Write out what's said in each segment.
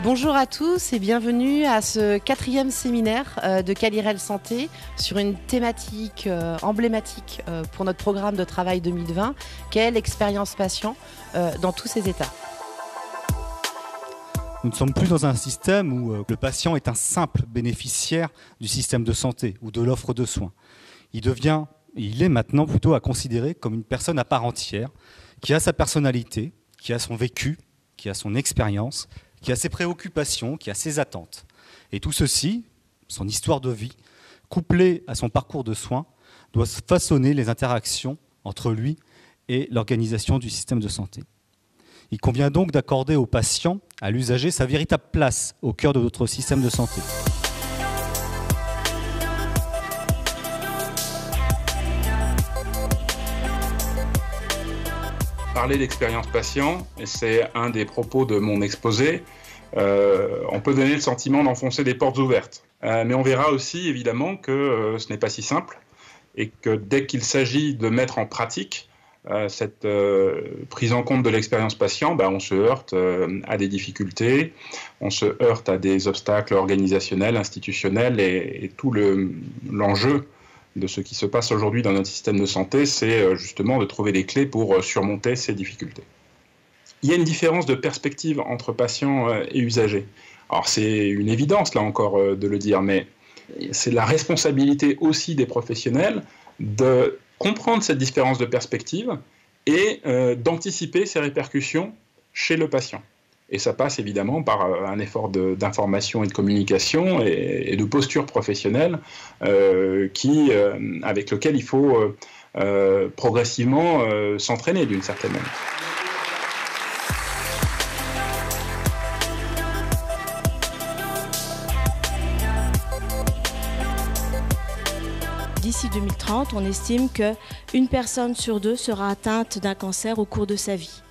Bonjour à tous et bienvenue à ce 4e séminaire de Calirel Santé sur une thématique emblématique pour notre programme de travail 2020, qu'est l'expérience patient dans tous ses états. Nous ne sommes plus dans un système où le patient est un simple bénéficiaire du système de santé ou de l'offre de soins. Il est maintenant plutôt à considérer comme une personne à part entière, qui a sa personnalité, qui a son vécu, qui a son expérience, qui a ses préoccupations, qui a ses attentes. Et tout ceci, son histoire de vie, couplée à son parcours de soins, doit façonner les interactions entre lui et l'organisation du système de santé. Il convient donc d'accorder au patient, à l'usager, sa véritable place au cœur de notre système de santé. Parler d'expérience patient, et c'est un des propos de mon exposé, on peut donner le sentiment d'enfoncer des portes ouvertes. Mais on verra aussi évidemment que ce n'est pas si simple et que dès qu'il s'agit de mettre en pratique cette prise en compte de l'expérience patient, on se heurte à des difficultés, on se heurte à des obstacles organisationnels, institutionnels et tout l'enjeu de ce qui se passe aujourd'hui dans notre système de santé, c'est justement de trouver des clés pour surmonter ces difficultés. Il y a une différence de perspective entre patients et usagers. Alors c'est une évidence là encore de le dire, mais c'est la responsabilité aussi des professionnels de comprendre cette différence de perspective et d'anticiper ses répercussions chez le patient. Et ça passe évidemment par un effort d'information et de communication et de posture professionnelle avec lequel il faut progressivement s'entraîner d'une certaine manière. D'ici 2030, on estime qu'une personne sur deux sera atteinte d'un cancer au cours de sa vie.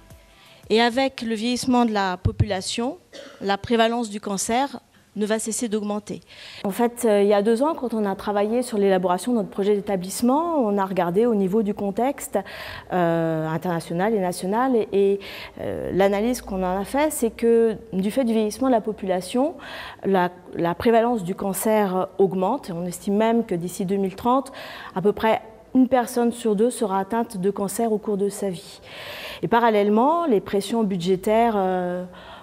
Et avec le vieillissement de la population, la prévalence du cancer ne va cesser d'augmenter. En fait, il y a 2 ans, quand on a travaillé sur l'élaboration de notre projet d'établissement, on a regardé au niveau du contexte international et national. Et l'analyse qu'on en a fait, c'est que du fait du vieillissement de la population, la prévalence du cancer augmente. On estime même que d'ici 2030, à peu près une personne sur 2 sera atteinte de cancer au cours de sa vie. Et parallèlement, les pressions budgétaires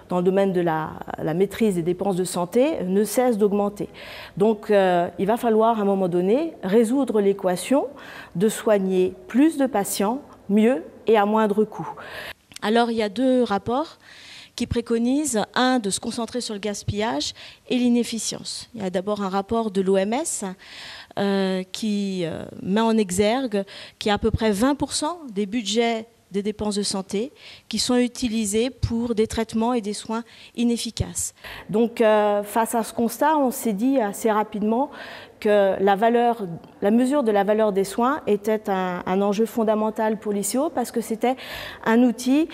dans le domaine de la maîtrise des dépenses de santé ne cessent d'augmenter. Donc il va falloir à un moment donné résoudre l'équation de soigner plus de patients, mieux et à moindre coût. Alors il y a 2 rapports qui préconisent, un, de se concentrer sur le gaspillage et l'inefficience. Il y a d'abord un rapport de l'OMS qui met en exergue qu'il y a à peu près 20% des budgets des dépenses de santé qui sont utilisées pour des traitements et des soins inefficaces. Donc face à ce constat, on s'est dit assez rapidement que la mesure de la valeur des soins était un enjeu fondamental pour l'ICO parce que c'était un outil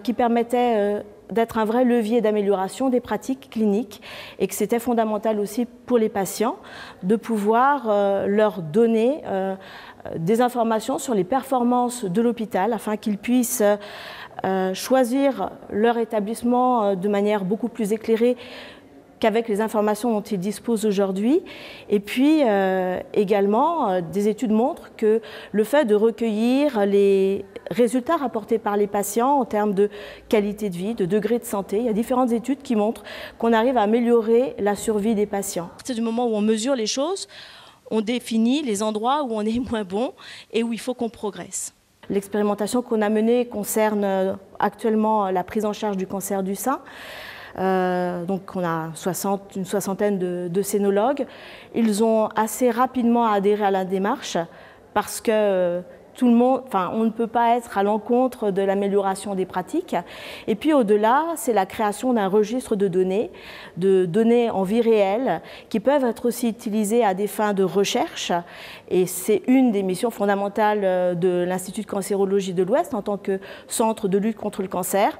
qui permettait d'être un vrai levier d'amélioration des pratiques cliniques et que c'était fondamental aussi pour les patients de pouvoir leur donner des informations sur les performances de l'hôpital afin qu'ils puissent choisir leur établissement de manière beaucoup plus éclairée qu'avec les informations dont ils disposent aujourd'hui. Et puis également, des études montrent que le fait de recueillir les résultats rapportés par les patients en termes de qualité de vie, de degré de santé, il y a différentes études qui montrent qu'on arrive à améliorer la survie des patients. C'est du moment où on mesure les choses, on définit les endroits où on est moins bon et où il faut qu'on progresse. L'expérimentation qu'on a menée concerne actuellement la prise en charge du cancer du sein. Donc on a une soixantaine de scénologues. Ils ont assez rapidement adhéré à la démarche parce que on ne peut pas être à l'encontre de l'amélioration des pratiques. Et puis au-delà, c'est la création d'un registre de données en vie réelle, qui peuvent être aussi utilisées à des fins de recherche. Et c'est une des missions fondamentales de l'Institut de cancérologie de l'Ouest en tant que centre de lutte contre le cancer.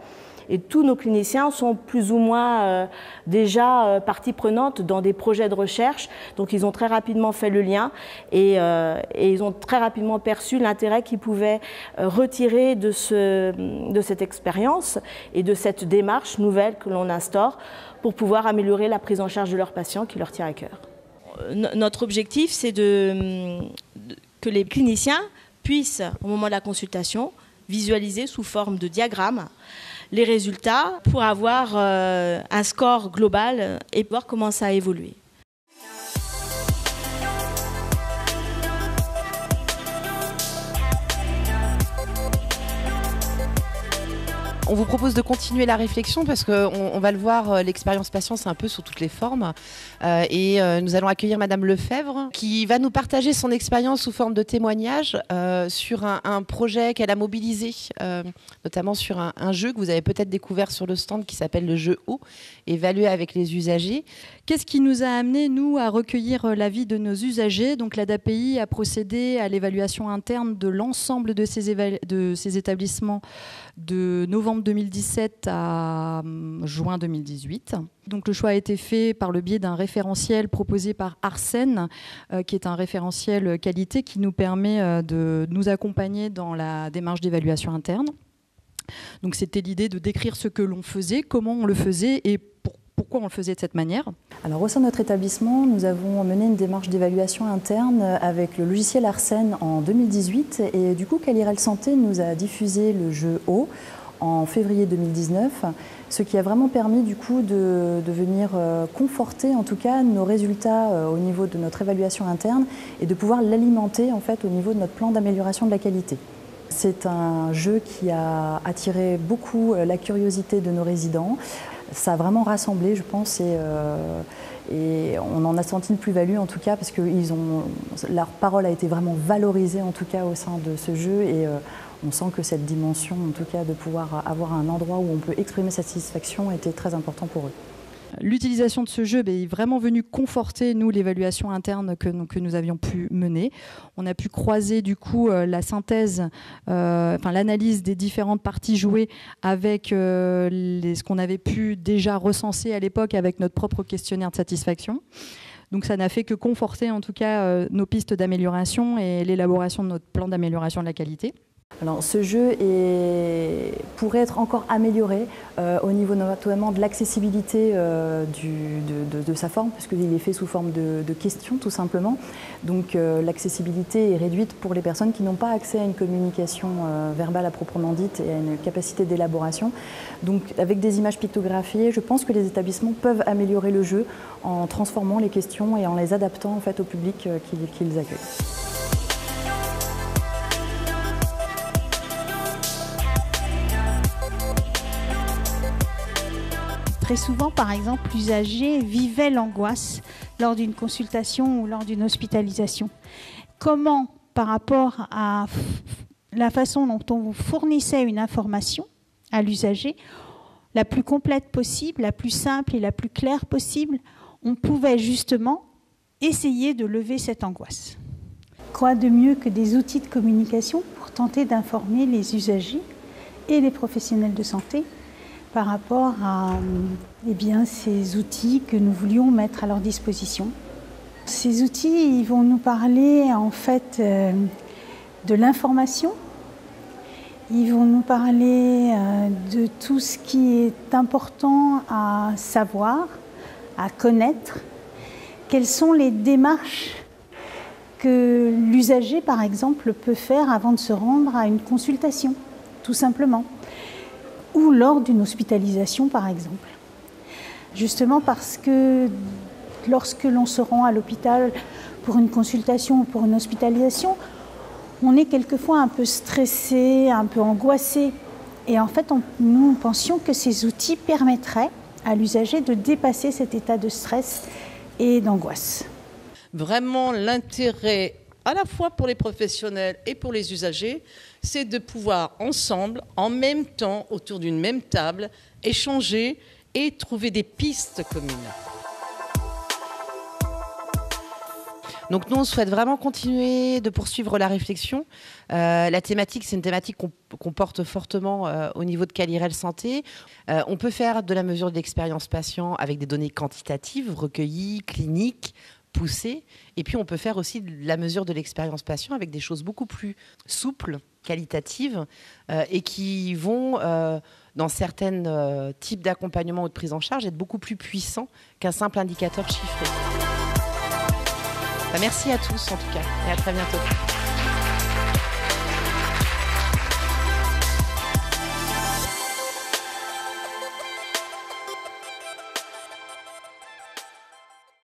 Et tous nos cliniciens sont plus ou moins déjà partie prenante dans des projets de recherche. Donc ils ont très rapidement fait le lien et ils ont très rapidement perçu l'intérêt qu'ils pouvaient retirer de cette expérience et de cette démarche nouvelle que l'on instaure pour pouvoir améliorer la prise en charge de leurs patients qui leur tient à cœur. Notre objectif, c'est que les cliniciens puissent, au moment de la consultation, visualiser sous forme de diagramme les résultats pour avoir un score global et voir comment ça a évolué. On vous propose de continuer la réflexion parce qu'on va le voir, l'expérience patient, c'est un peu sous toutes les formes. Nous allons accueillir Madame Lefebvre qui va nous partager son expérience sous forme de témoignage sur un projet qu'elle a mobilisé, notamment sur un jeu que vous avez peut-être découvert sur le stand qui s'appelle le jeu O, évalué avec les usagers. Qu'est-ce qui nous a amené, nous, à recueillir l'avis de nos usagers? Donc l'ADAPI a procédé à l'évaluation interne de l'ensemble de ces établissements de novembre 2017 à juin 2018. Donc le choix a été fait par le biais d'un référentiel proposé par Arsène, qui est un référentiel qualité qui nous permet de nous accompagner dans la démarche d'évaluation interne. Donc c'était l'idée de décrire ce que l'on faisait, comment on le faisait et pourquoi on le faisait de cette manière. Alors au sein de notre établissement, nous avons mené une démarche d'évaluation interne avec le logiciel Arsène en 2018 et du coup Calirel Santé nous a diffusé le jeu O en février 2019, ce qui a vraiment permis du coup de venir conforter en tout cas nos résultats au niveau de notre évaluation interne et de pouvoir l'alimenter en fait au niveau de notre plan d'amélioration de la qualité. C'est un jeu qui a attiré beaucoup la curiosité de nos résidents. Ça a vraiment rassemblé, je pense, et on en a senti une plus-value en tout cas parce que leur parole a été vraiment valorisée en tout cas au sein de ce jeu et on sent que cette dimension en tout cas de pouvoir avoir un endroit où on peut exprimer sa satisfaction était très important pour eux. L'utilisation de ce jeu est vraiment venue conforter, nous, l'évaluation interne que nous avions pu mener. On a pu croiser, du coup, la synthèse, l'analyse des différentes parties jouées avec ce qu'on avait pu déjà recenser à l'époque avec notre propre questionnaire de satisfaction. Donc ça n'a fait que conforter, en tout cas, nos pistes d'amélioration et l'élaboration de notre plan d'amélioration de la qualité. Alors, ce jeu pourrait être encore amélioré au niveau notamment de l'accessibilité de sa forme, puisqu'il est fait sous forme de questions tout simplement. Donc l'accessibilité est réduite pour les personnes qui n'ont pas accès à une communication verbale à proprement dite et à une capacité d'élaboration. Donc avec des images pictographiées, je pense que les établissements peuvent améliorer le jeu en transformant les questions et en les adaptant en fait, au public qu'ils accueillent. Très souvent, par exemple, l'usager vivait l'angoisse lors d'une consultation ou lors d'une hospitalisation. Comment, par rapport à la façon dont on fournissait une information à l'usager, la plus complète possible, la plus simple et la plus claire possible, on pouvait justement essayer de lever cette angoisse. Quoi de mieux que des outils de communication pour tenter d'informer les usagers et les professionnels de santé par rapport à ces outils que nous voulions mettre à leur disposition. Ces outils, ils vont nous parler en fait de l'information, ils vont nous parler de tout ce qui est important à savoir, à connaître, quelles sont les démarches que l'usager, par exemple, peut faire avant de se rendre à une consultation, tout simplement, ou lors d'une hospitalisation, par exemple. Justement parce que lorsque l'on se rend à l'hôpital pour une consultation ou pour une hospitalisation, on est quelquefois un peu stressé, un peu angoissé. Et en fait, nous pensions que ces outils permettraient à l'usager de dépasser cet état de stress et d'angoisse. Vraiment, l'intérêt, à la fois pour les professionnels et pour les usagers, c'est de pouvoir ensemble, en même temps, autour d'une même table, échanger et trouver des pistes communes. Donc nous, on souhaite vraiment continuer de poursuivre la réflexion. La thématique, c'est une thématique qu'on porte fortement au niveau de Calirel Santé. On peut faire de la mesure de l'expérience patient avec des données quantitatives, recueillies, cliniques, poussées. Et puis on peut faire aussi de la mesure de l'expérience patient avec des choses beaucoup plus souples, qualitatives, et qui vont, dans certains types d'accompagnement ou de prise en charge, être beaucoup plus puissants qu'un simple indicateur chiffré. Merci à tous en tout cas et à très bientôt.